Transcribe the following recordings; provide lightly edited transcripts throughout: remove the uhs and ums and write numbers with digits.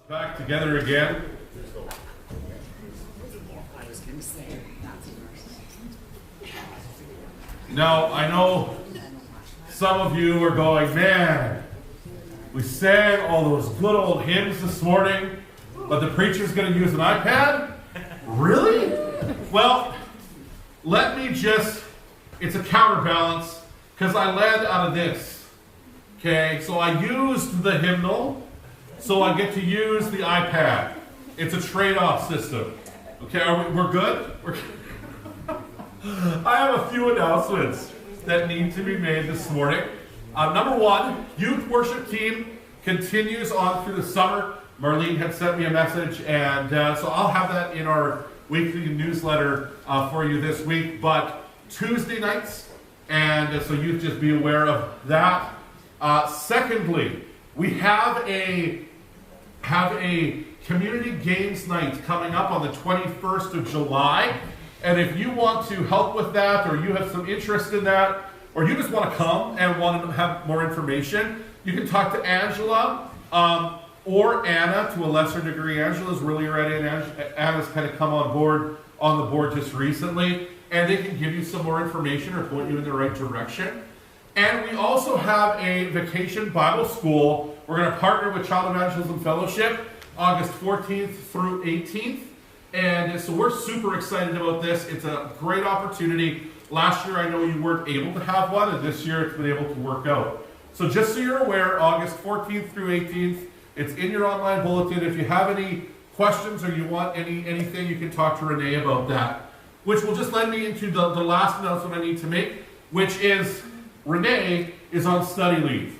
Back together again. Now, I know some of you are going, man, we sang all those good old hymns this morning, but the preacher's going to use an iPad? Really? Well, it's a counterbalance, because I led out of this. Okay, so I used the hymnal, so I get to use the iPad. It's a trade-off system. Okay, we're good? I have a few announcements that need to be made this morning. Number one, youth worship team continues on through the summer. Marlene had sent me a message, and so I'll have that in our weekly newsletter for you this week. But Tuesday nights, and so you just be aware of that. Secondly, we have a community games night coming up on the 21st of July. And if you want to help with that, or you have some interest in that, or you just want to come and want to have more information, you can talk to Angela or Anna to a lesser degree. Angela's really ready, and Anna's kind of come on the board just recently, and they can give you some more information or point you in the right direction. And we also have a vacation Bible school. We're going to partner with Child Evangelism Fellowship August 14th through 18th. And so we're super excited about this. It's a great opportunity. Last year, I know you weren't able to have one, and this year it's been able to work out. So just so you're aware, August 14th through 18th, it's in your online bulletin. If you have any questions or you want anything, you can talk to Renee about that. Which will just lead me into the last announcement I need to make, which is Renee is on study leave.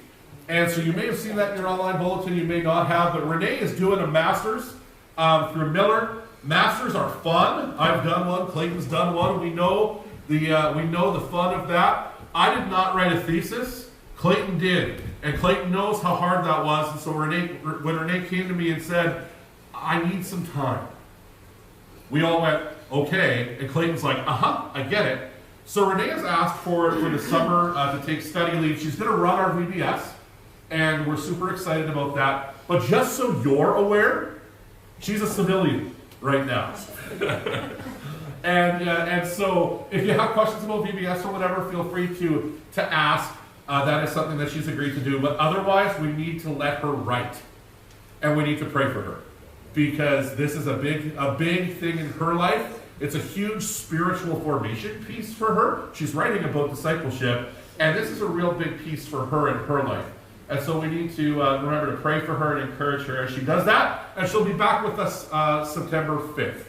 And so you may have seen that in your online bulletin, you may not have, but Renee is doing a master's through Miller. Masters are fun. I've done one. Clayton's done one. We know the fun of that. I did not write a thesis. Clayton did, and Clayton knows how hard that was. And so when Renee came to me and said, "I need some time," we all went, "Okay." And Clayton's like, I get it." So Renee has asked for the summer to take study leave. She's going to run our VBS, and we're super excited about that. But just so you're aware, she's a civilian right now. and so if you have questions about VBS or whatever, feel free to ask. That is something that she's agreed to do. But otherwise, we need to let her write. And we need to pray for her. Because this is a big thing in her life. It's a huge spiritual formation piece for her. She's writing about discipleship. And this is a real big piece for her in her life. And so we need to remember to pray for her and encourage her as she does that. And she'll be back with us September 5th.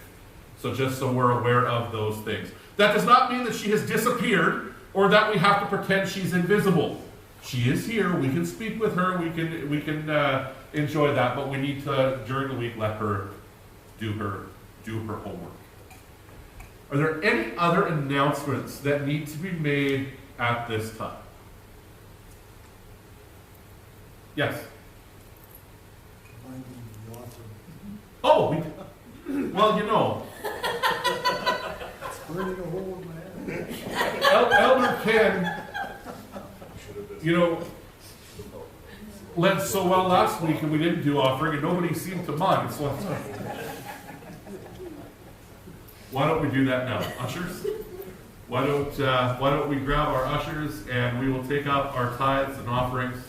So just so we're aware of those things. That does not mean that she has disappeared or that we have to pretend she's invisible. She is here. We can speak with her. We can enjoy that. But we need to, during the week, let her do her homework. Are there any other announcements that need to be made at this time? Yes. Oh, well, you know. Elder Ken, led so well last week, and we didn't do offering, and nobody seemed to mind. So why don't we do that now, ushers? Why don't we grab our ushers and we will take up our tithes and offerings.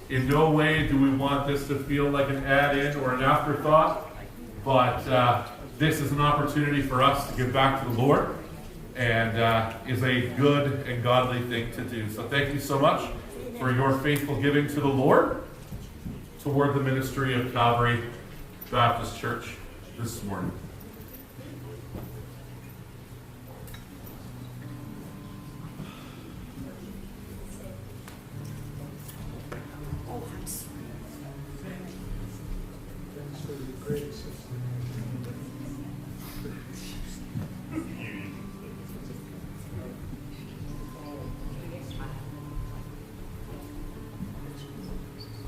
In no way do we want this to feel like an add-in or an afterthought, but this is an opportunity for us to give back to the Lord, and is a good and godly thing to do. So thank you so much for your faithful giving to the Lord toward the ministry of Calvary Baptist Church this morning.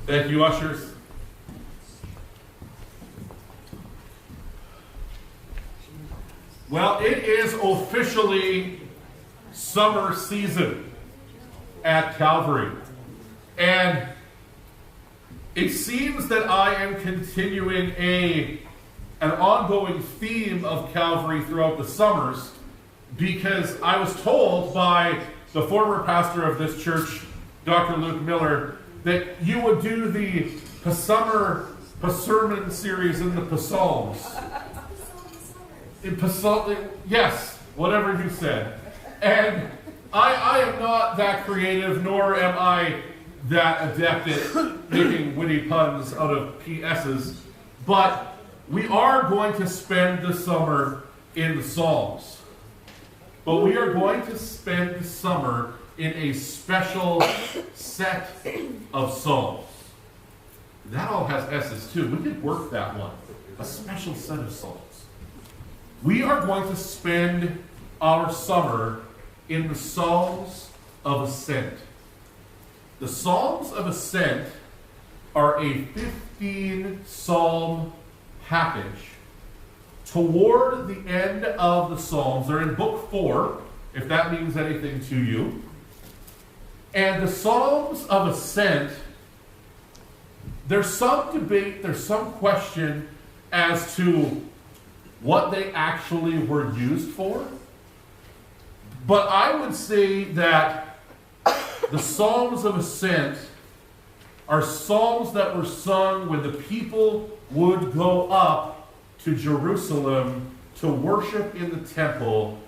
Thank you, ushers. Well, it is officially summer season at Calvary. And It seems that I am continuing an ongoing theme of Calvary throughout the summers, because I was told by the former pastor of this church, Dr. Luke Miller, that you would do the summer sermon series in the Psalms. Yes, whatever you said. And I am not that creative, nor am I that adept at making witty puns out of PSs, but we are going to spend the summer in the Psalms. But we are going to spend the summer in a special set of Psalms. That all has S's too. We could work that one. A special set of Psalms. We are going to spend our summer in the Psalms of Ascent. The Psalms of Ascent are a 15-psalm package. Toward the end of the Psalms, they're in book 4, if that means anything to you. And the Psalms of Ascent, there's some debate, there's some question as to what they actually were used for. But I would say that the Psalms of Ascent are psalms that were sung when the people would go up to Jerusalem to worship in the temple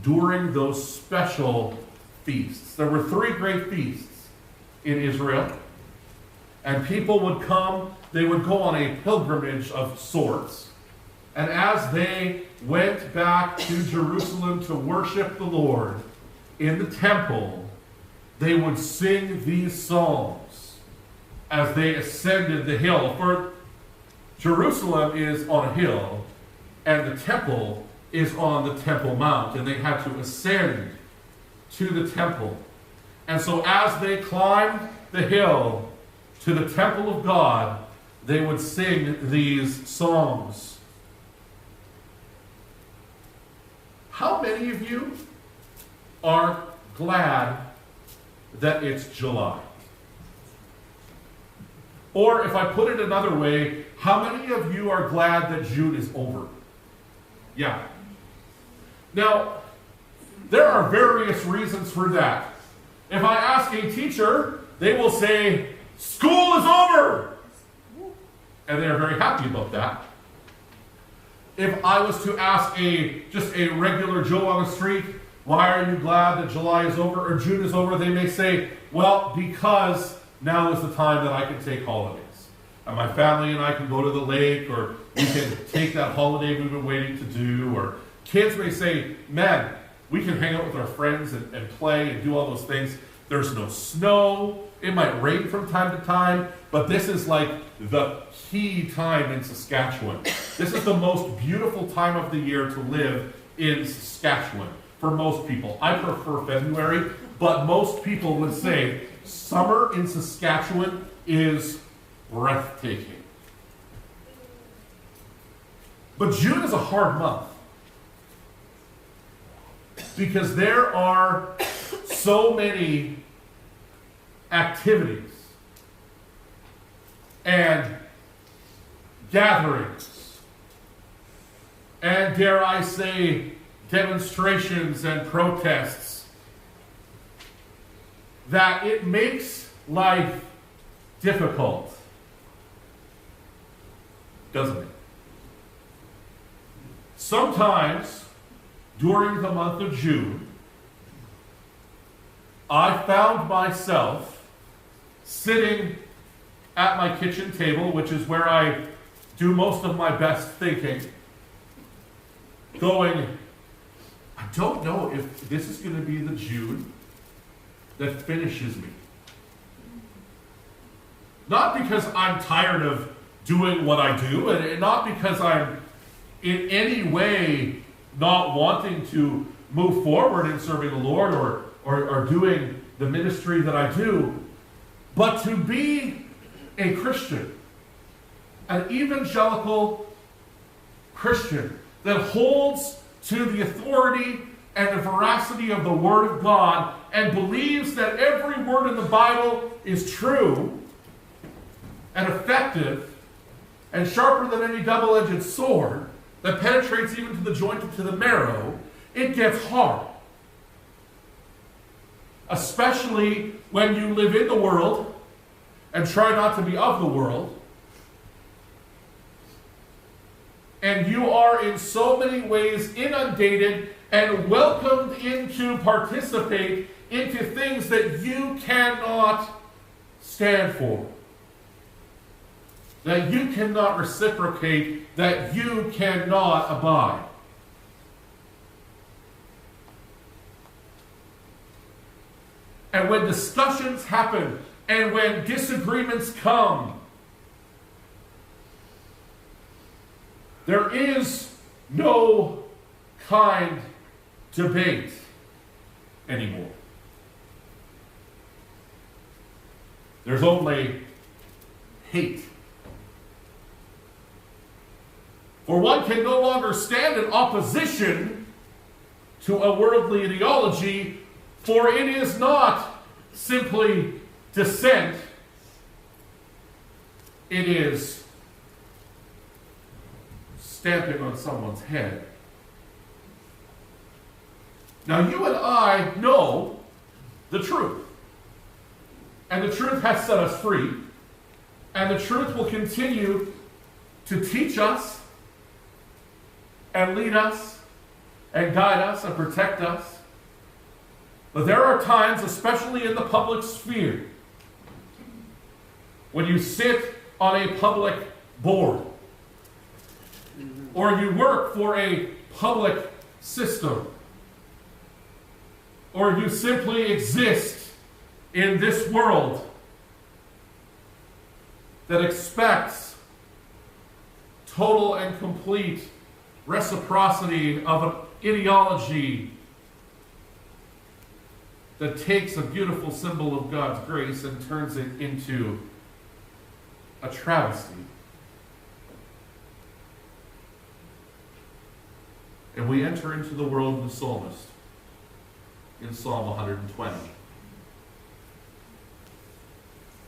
during those special feasts. There were 3 great feasts in Israel, and people would come, they would go on a pilgrimage of sorts, and as they went back to Jerusalem to worship the Lord in the temple, they would sing these psalms as they ascended the hill. For Jerusalem is on a hill, and the temple is on the Temple Mount, and they had to ascend to the temple. And so as they climbed the hill to the temple of God, they would sing these psalms. How many of you are glad that it's July? Or if I put it another way, how many of you are glad that June is over? Yeah. Now, there are various reasons for that. If I ask a teacher, they will say, school is over! And they're very happy about that. If I was to ask just a regular Joe on the street, why are you glad that July is over or June is over? They may say, well, because now is the time that I can take holidays. And my family and I can go to the lake, or we can take that holiday we've been waiting to do. Or kids may say, man, we can hang out with our friends and play and do all those things. There's no snow. It might rain from time to time, but this is like the key time in Saskatchewan. This is the most beautiful time of the year to live in Saskatchewan for most people. I prefer February, but most people would say summer in Saskatchewan is breathtaking. But June is a hard month because there are so many activities and gatherings and, dare I say, demonstrations and protests that it makes life difficult, doesn't it? Sometimes during the month of June, I found myself sitting at my kitchen table, which is where I do most of my best thinking, going, I don't know if this is going to be the June that finishes me. Not because I'm tired of doing what I do, and not because I'm in any way not wanting to move forward in serving the Lord or doing the ministry that I do, but to be a Christian, an evangelical Christian that holds to the authority and the veracity of the Word of God and believes that every word in the Bible is true, and effective and sharper than any double-edged sword that penetrates even to the joint and to the marrow, it gets hard. Especially when you live in the world and try not to be of the world. And you are in so many ways inundated and welcomed in to participate into things that you cannot stand for, that you cannot reciprocate, that you cannot abide. And when discussions happen, and when disagreements come, there is no kind debate anymore. There's only hate. For one can no longer stand in opposition to a worldly ideology, for it is not simply dissent, it is stamping on someone's head. Now, you and I know the truth. And the truth has set us free. And the truth will continue to teach us and lead us and guide us and protect us. But there are times, especially in the public sphere, when you sit on a public board or you work for a public system, or you simply exist in this world that expects total and complete reciprocity of an ideology that takes a beautiful symbol of God's grace and turns it into a travesty. And we enter into the world of the psalmist in Psalm 120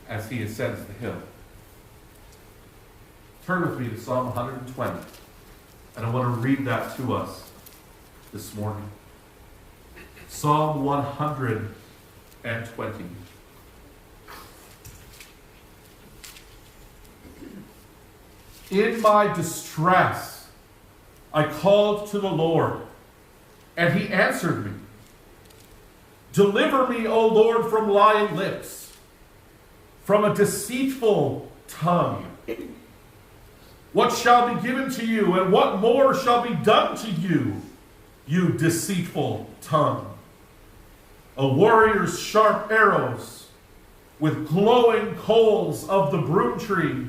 as he ascends the hill. Turn with me to Psalm 120, and I want to read that to us this morning. Psalm 120. In my distress, I called to the Lord, and he answered me. Deliver me, O Lord, from lying lips, from a deceitful tongue. What shall be given to you, and what more shall be done to you, you deceitful tongue? A warrior's sharp arrows, with glowing coals of the broom tree.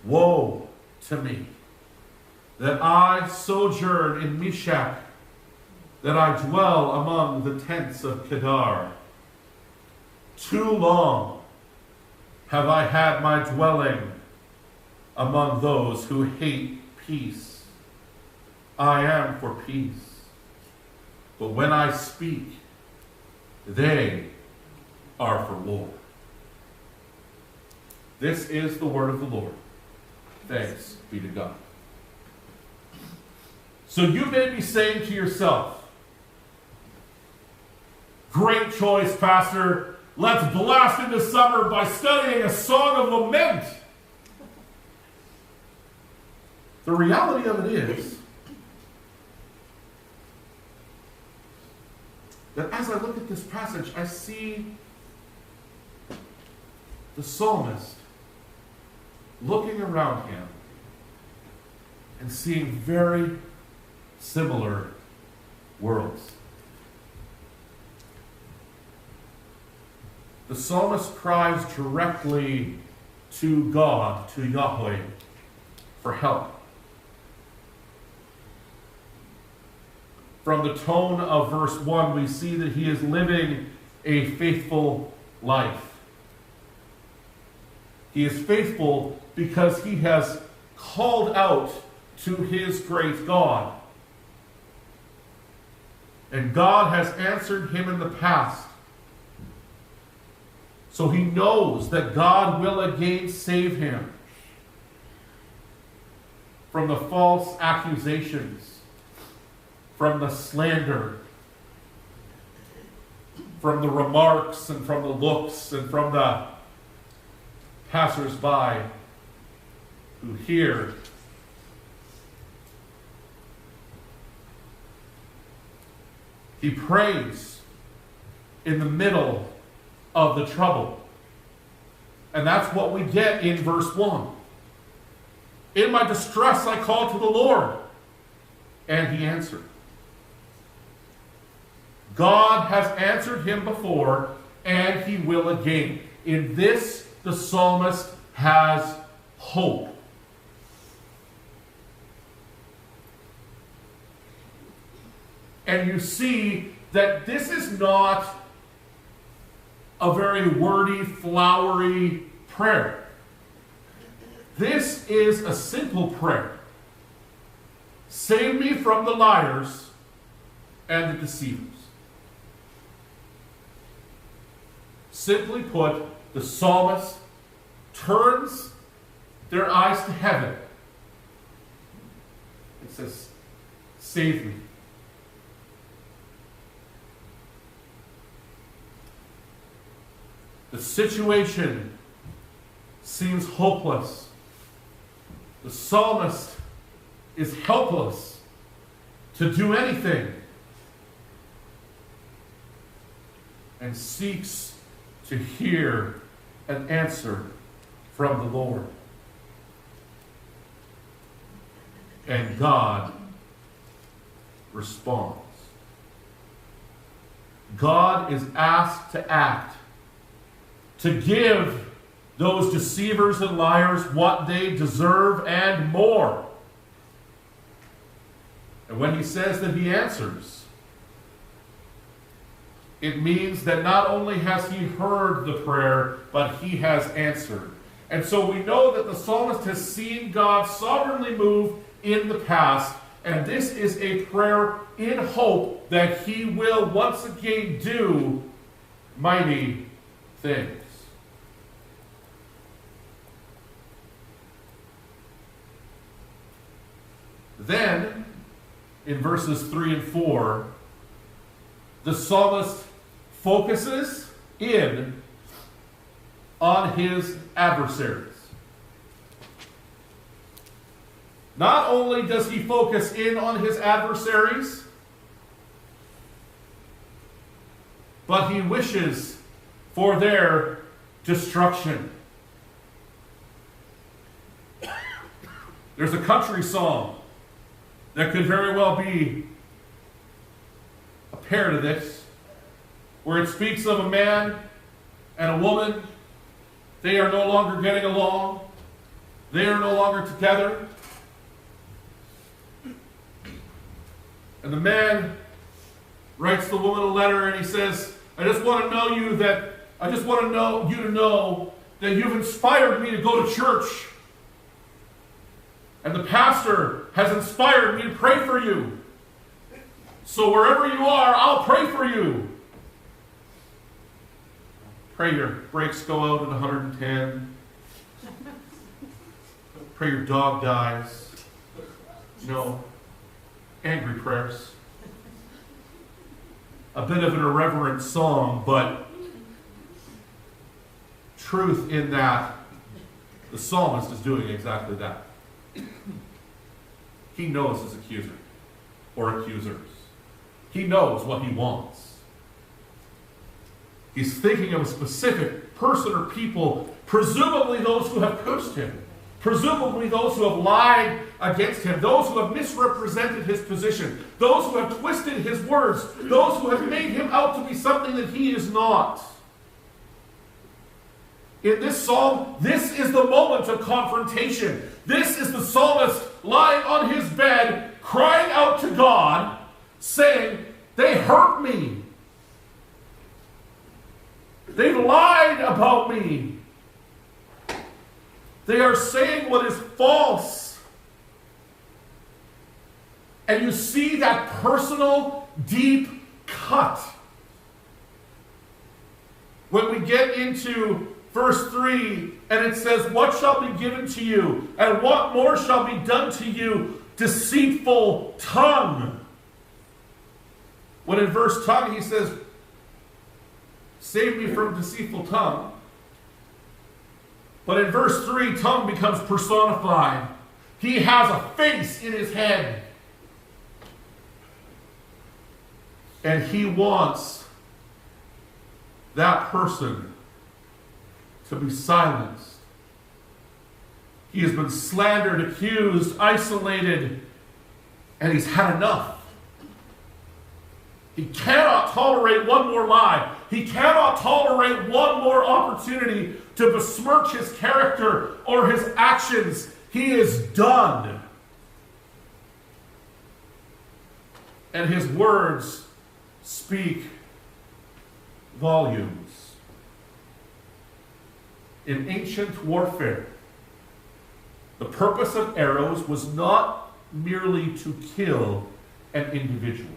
Woe to me, that I sojourn in Meshach, that I dwell among the tents of Kedar. Too long have I had my dwelling among those who hate peace. I am for peace, but when I speak, they are for war. This is the word of the Lord. Thanks be to God. So you may be saying to yourself, great choice, Pastor. Let's blast into summer by studying a song of lament. The reality of it is that as I look at this passage, I see the psalmist looking around him and seeing very similar worlds. The psalmist cries directly to God, to Yahweh, for help. From the tone of verse 1, we see that he is living a faithful life. He is faithful because he has called out to his great God. And God has answered him in the past. So he knows that God will again save him from the false accusations, from the slander, from the remarks and from the looks and from the passers-by who hear. He prays in the middle of the trouble. And that's what we get in verse 1. In my distress I called to the Lord, and he answered. God has answered him before, and he will again. In this, the psalmist has hope. And you see that this is not a very wordy, flowery prayer. This is a simple prayer. Save me from the liars and the deceivers. Simply put, the psalmist turns their eyes to heaven. It says, save me. The situation seems hopeless. The psalmist is helpless to do anything and seeks to hear an answer from the Lord. And God responds. God is asked to act, to give those deceivers and liars what they deserve and more. And when he says that he answers, it means that not only has he heard the prayer, but he has answered. And so we know that the psalmist has seen God sovereignly move in the past, and this is a prayer in hope that he will once again do mighty things. Then, in verses 3 and 4, the psalmist focuses in on his adversaries. Not only does he focus in on his adversaries, but he wishes for their destruction. There's a country song that could very well be a pair to this, where it speaks of a man and a woman. They are no longer getting along. They are no longer together. And the man writes the woman a letter and he says, I just want to know you that you've inspired me to go to church. And the pastor has inspired me to pray for you. So wherever you are, I'll pray for you. Pray your brakes go out at 110. Pray your dog dies. No. Angry prayers. A bit of an irreverent song, but truth in that the psalmist is doing exactly that. He knows his accuser or accusers. He knows what he wants. He's thinking of a specific person or people, presumably those who have cursed him, presumably those who have lied against him, those who have misrepresented his position, those who have twisted his words, those who have made him out to be something that he is not. In this psalm, this is the moment of confrontation. This is the psalmist lying on his bed, crying out to God, saying, they hurt me. They've lied about me. They are saying what is false. And you see that personal, deep cut When we get into verse 3, and it says, what shall be given to you? And what more shall be done to you? Deceitful tongue. When in verse tongue he says, save me from deceitful tongue. But in verse 3, tongue becomes personified. He has a face in his head. And he wants that person to be silenced. He has been slandered, accused, isolated, and he's had enough. He cannot tolerate one more lie. He cannot tolerate one more opportunity to besmirch his character or his actions. He is done. And his words speak volumes. In ancient warfare, the purpose of arrows was not merely to kill an individual.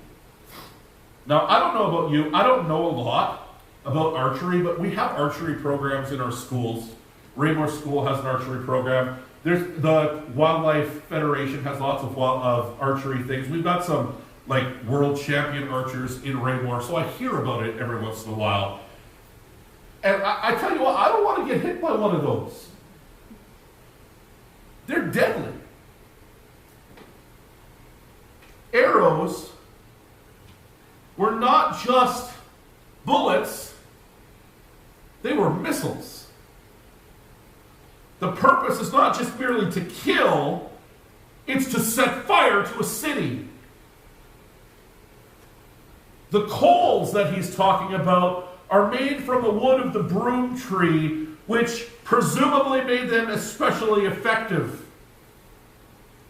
Now, I don't know about you. I don't know a lot about archery, but we have archery programs in our schools. Raymore School has an archery program. There's the Wildlife Federation has lots of archery things. We've got some like world champion archers in Raymore, so I hear about it every once in a while. And I tell you what, I don't want to get hit by one of those. They're deadly. Arrows were not just bullets, they were missiles. The purpose is not just merely to kill, it's to set fire to a city. The coals that he's talking about are made from the wood of the broom tree, which presumably made them especially effective.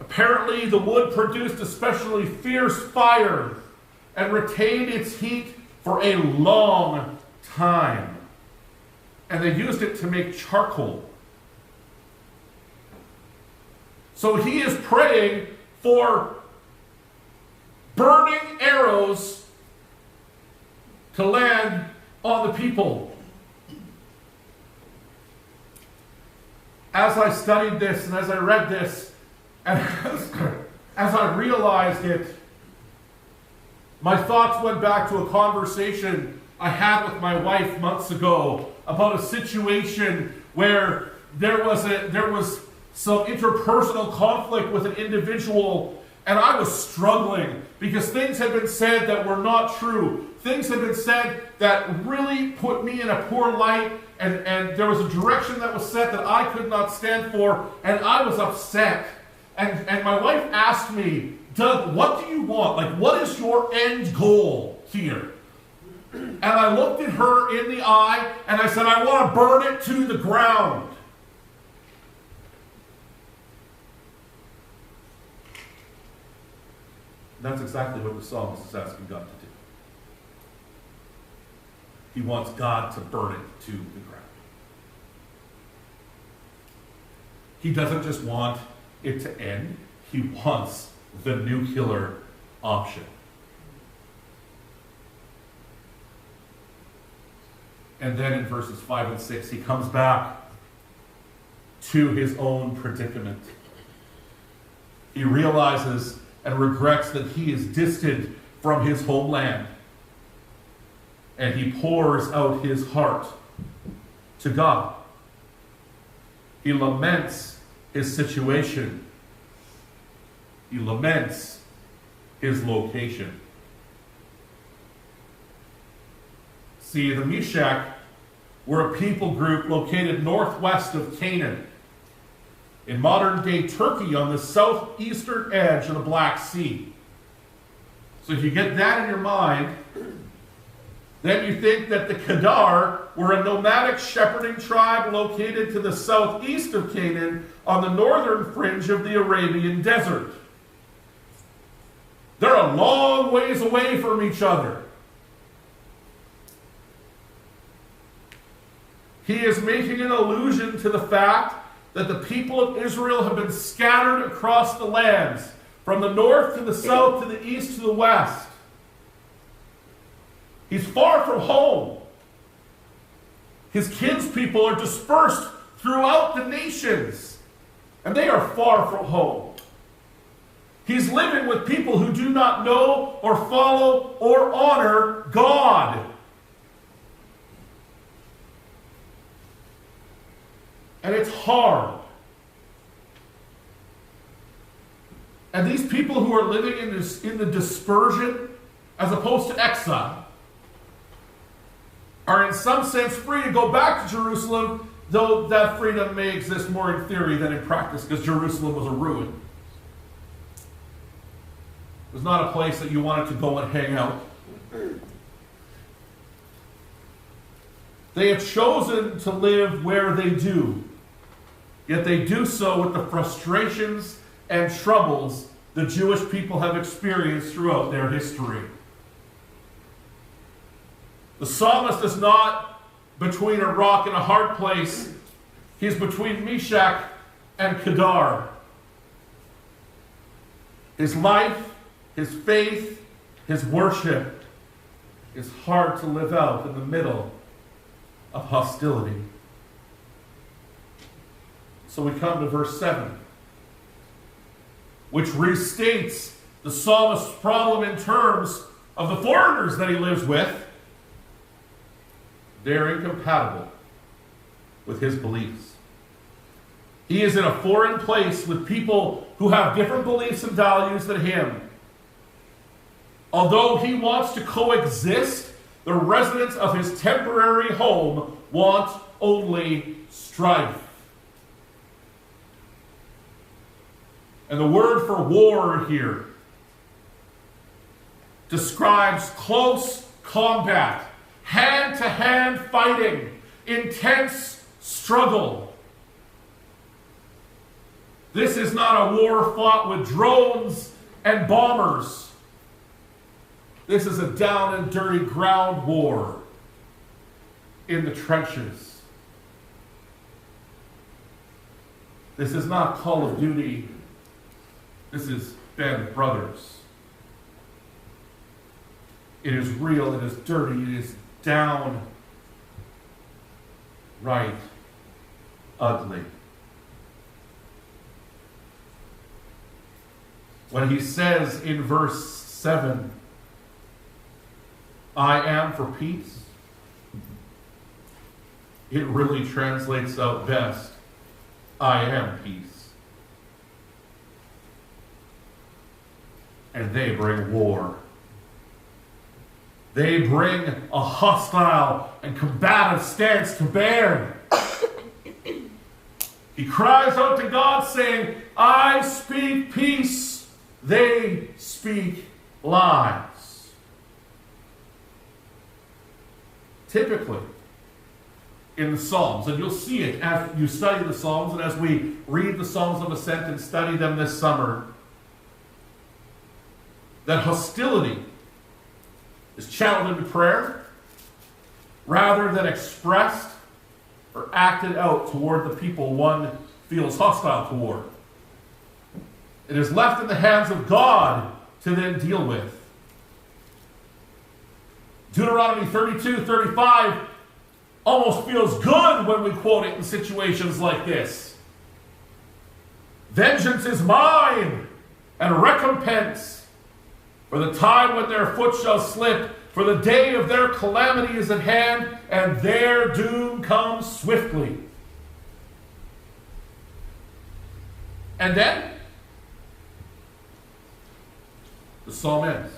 Apparently, the wood produced especially fierce fire and retained its heat for a long time. And they used it to make charcoal. So he is praying for burning arrows to land on the people. As I studied this and as I read this, and as I realized it, my thoughts went back to a conversation I had with my wife months ago about a situation where there was some interpersonal conflict with an individual, and I was struggling because things had been said that were not true. Things had been said that really put me in a poor light, and there was a direction that was set that I could not stand for, and I was upset. And my wife asked me, Doug, what do you want? Like, what is your end goal here? And I looked at her in the eye, and I said, I want to burn it to the ground. And that's exactly what the psalmist is asking God to do. He wants God to burn it to the ground. He doesn't just want it to end. He wants the nuclear option. And then in verses 5 and 6, he comes back to his own predicament. He realizes and regrets that he is distant from his homeland. And he pours out his heart to God. He laments his situation. He laments his location. See, the Meshach were a people group located northwest of Canaan, in modern-day Turkey on the southeastern edge of the Black Sea. So if you get that in your mind, then you think that the Kedar were a nomadic shepherding tribe located to the southeast of Canaan on the northern fringe of the Arabian desert. They're a long ways away from each other. He is making an allusion to the fact that the people of Israel have been scattered across the lands, from the north to the south to the east to the west. He's far from home. His kinspeople are dispersed throughout the nations, and they are far from home. He's living with people who do not know or follow or honor God. And it's hard. And these people who are living in the dispersion, as opposed to exile, are in some sense free to go back to Jerusalem, though that freedom may exist more in theory than in practice, because Jerusalem was a ruin. It was not a place that you wanted to go and hang out. They have chosen to live where they do, yet they do so with the frustrations and troubles the Jewish people have experienced throughout their history. The psalmist is not between a rock and a hard place. He's between Meshach and Kedar. His life, his faith, his worship is hard to live out in the middle of hostility. So we come to verse 7, which restates the psalmist's problem in terms of the foreigners that he lives with. They're incompatible with his beliefs. He is in a foreign place with people who have different beliefs and values than him. Although he wants to coexist, the residents of his temporary home want only strife. And the word for war here describes close combat, hand-to-hand fighting, intense struggle. This is not a war fought with drones and bombers. This is a down and dirty ground war in the trenches. This is not Call of Duty. This is Band of Brothers. It is real, it is dirty, it is downright ugly. When he says in verse 7, I am for peace, it really translates out best, I am peace. And they bring war. They bring a hostile and combative stance to bear. He cries out to God saying, I speak peace, they speak lies. Typically, in the Psalms, and you'll see it as you study the Psalms and as we read the Psalms of Ascent and study them this summer, that hostility is channeled into prayer rather than expressed or acted out toward the people one feels hostile toward. It is left in the hands of God to then deal with. Deuteronomy 32:35 almost feels good when we quote it in situations like this. Vengeance is mine, and recompense for the time when their foot shall slip, for the day of their calamity is at hand, and their doom comes swiftly. And then, the psalm ends.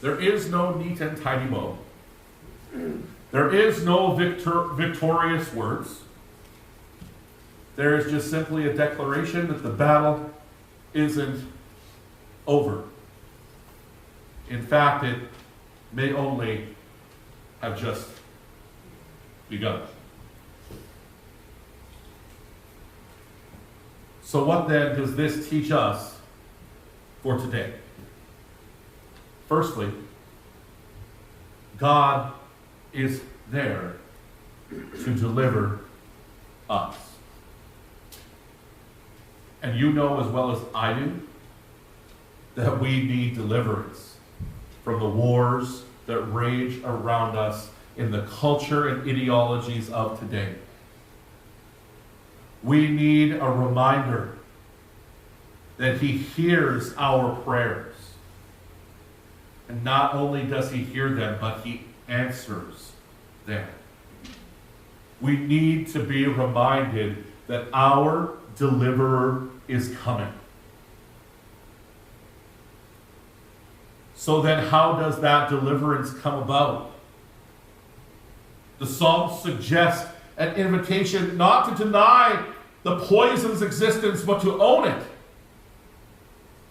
There is no neat and tidy bow. There is no victorious words. There is just simply a declaration that the battle isn't over. In fact, it may only have just begun. So what then does this teach us for today? Firstly, God is there to deliver us. And you know as well as I do that we need deliverance from the wars that rage around us in the culture and ideologies of today. We need a reminder that he hears our prayers. And not only does he hear them, but he answers them. We need to be reminded that our deliverer is coming. So then how does that deliverance come about? The Psalms suggest an invitation not to deny the poison's existence, but to own it.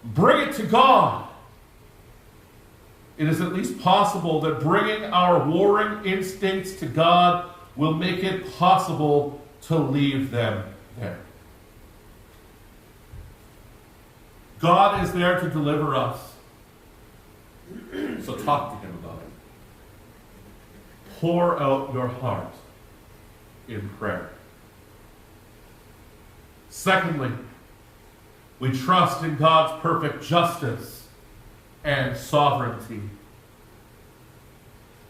Bring it to God. It is at least possible that bringing our warring instincts to God will make it possible to leave them there. God is there to deliver us. So talk to him about it. Pour out your heart in prayer. Secondly, we trust in God's perfect justice and sovereignty.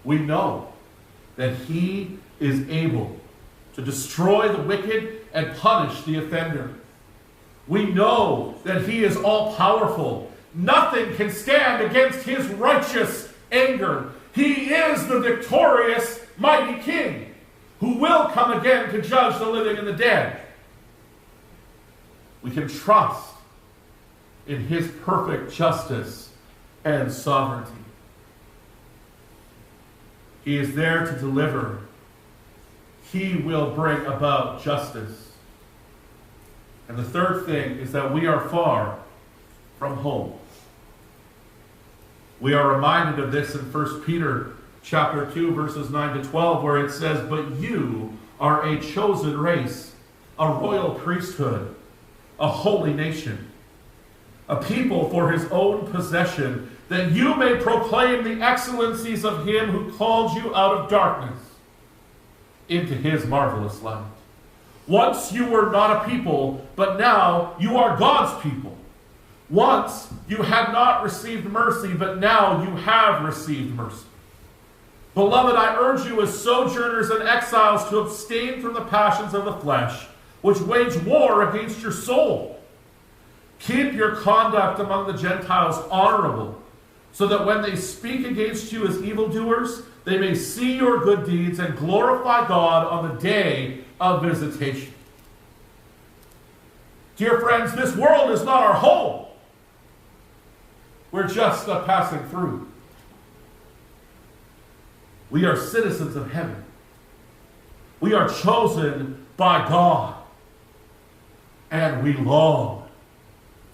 We know that he is able to destroy the wicked and punish the offender. We know that he is all-powerful. Nothing can stand against his righteous anger. He is the victorious, mighty King who will come again to judge the living and the dead. We can trust in his perfect justice and sovereignty. He is there to deliver. He will bring about justice. And the third thing is that we are far from home. We are reminded of this in 1 Peter chapter 2, verses 9 to 12, where it says, "But you are a chosen race, a royal priesthood, a holy nation, a people for his own possession, that you may proclaim the excellencies of him who called you out of darkness into his marvelous light. Once you were not a people, but now you are God's people. Once you had not received mercy, but now you have received mercy. Beloved, I urge you as sojourners and exiles to abstain from the passions of the flesh, which wage war against your soul. Keep your conduct among the Gentiles honorable, so that when they speak against you as evildoers, they may see your good deeds and glorify God on the day of visitation." Dear friends, this world is not our home. We're just passing through. We are citizens of heaven. We are chosen by God. And we long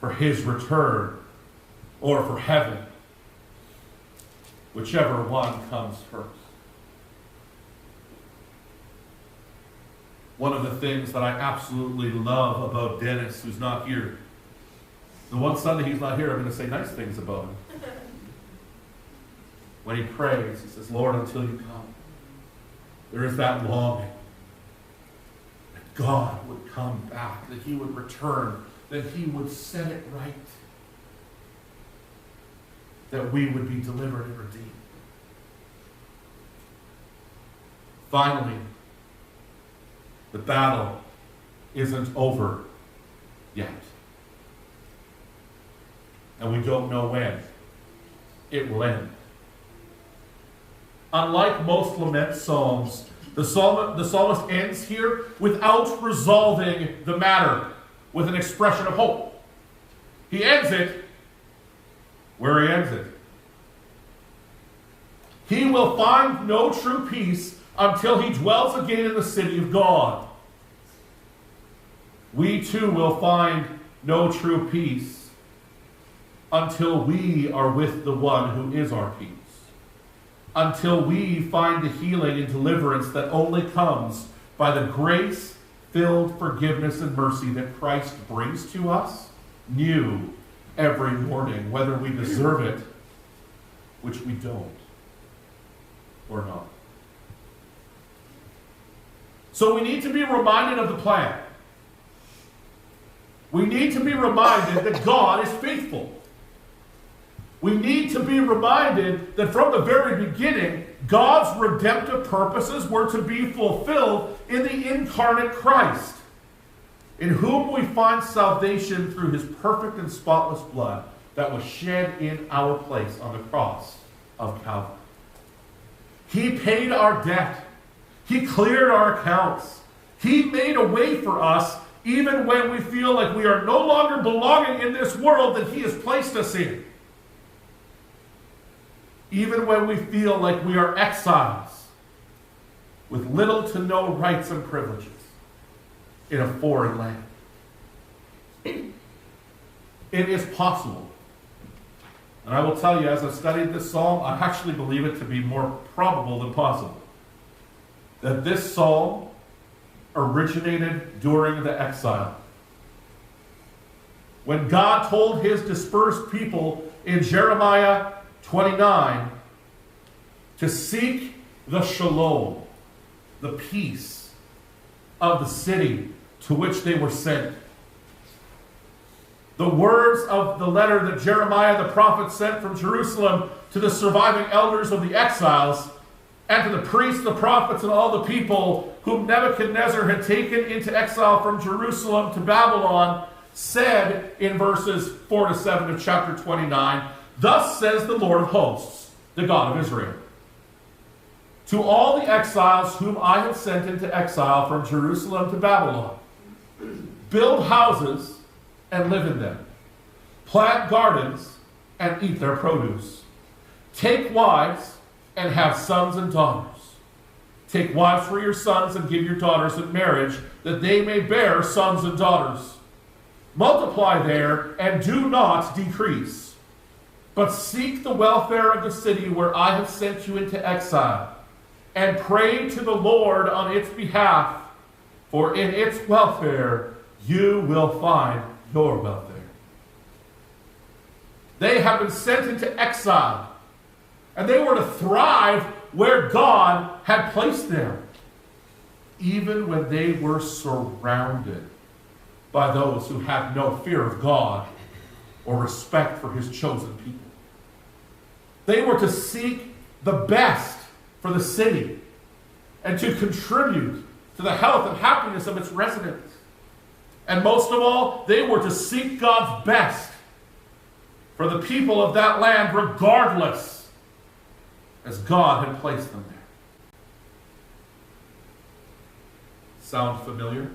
for his return or for heaven, whichever one comes first. One of the things that I absolutely love about Dennis, who's not here, the one Sunday he's not here, I'm going to say nice things about him. When he prays, he says, "Lord, until you come," there is that longing that God would come back, that he would return, that he would set it right, that we would be delivered and redeemed. Finally, the battle isn't over yet. And we don't know when it will end. Unlike most lament psalms, the psalmist ends here without resolving the matter with an expression of hope. He ends it where he ends it. He will find no true peace until he dwells again in the city of God. We too will find no true peace until we are with the one who is our peace. Until we find the healing and deliverance that only comes by the grace-filled forgiveness and mercy that Christ brings to us new every morning, whether we deserve it, which we don't, or not. So we need to be reminded of the plan. We need to be reminded that God is faithful. We need to be reminded that from the very beginning, God's redemptive purposes were to be fulfilled in the incarnate Christ, in whom we find salvation through his perfect and spotless blood that was shed in our place on the cross of Calvary. He paid our debt. He cleared our accounts. He made a way for us even when we feel like we are no longer belonging in this world that he has placed us in. Even when we feel like we are exiles with little to no rights and privileges in a foreign land. It is possible. And I will tell you, as I've studied this psalm, I actually believe it to be more probable than possible that this psalm originated during the exile. When God told his dispersed people in Jeremiah 29 to seek the shalom, the peace of the city to which they were sent. The words of the letter that Jeremiah the prophet sent from Jerusalem to the surviving elders of the exiles and to the priests, the prophets, and all the people whom Nebuchadnezzar had taken into exile from Jerusalem to Babylon said in verses 4 to 7 of chapter 29, "Thus says the Lord of hosts, the God of Israel, to all the exiles whom I have sent into exile from Jerusalem to Babylon, build houses and live in them, plant gardens and eat their produce, take wives and have sons and daughters. Take wives for your sons and give your daughters in marriage, that they may bear sons and daughters. Multiply there and do not decrease, but seek the welfare of the city where I have sent you into exile, and pray to the Lord on its behalf, for in its welfare you will find your welfare." They have been sent into exile, and they were to thrive where God had placed them, even when they were surrounded by those who had no fear of God or respect for his chosen people. They were to seek the best for the city and to contribute to the health and happiness of its residents. And most of all, they were to seek God's best for the people of that land, regardless, as God had placed them there. Sound familiar?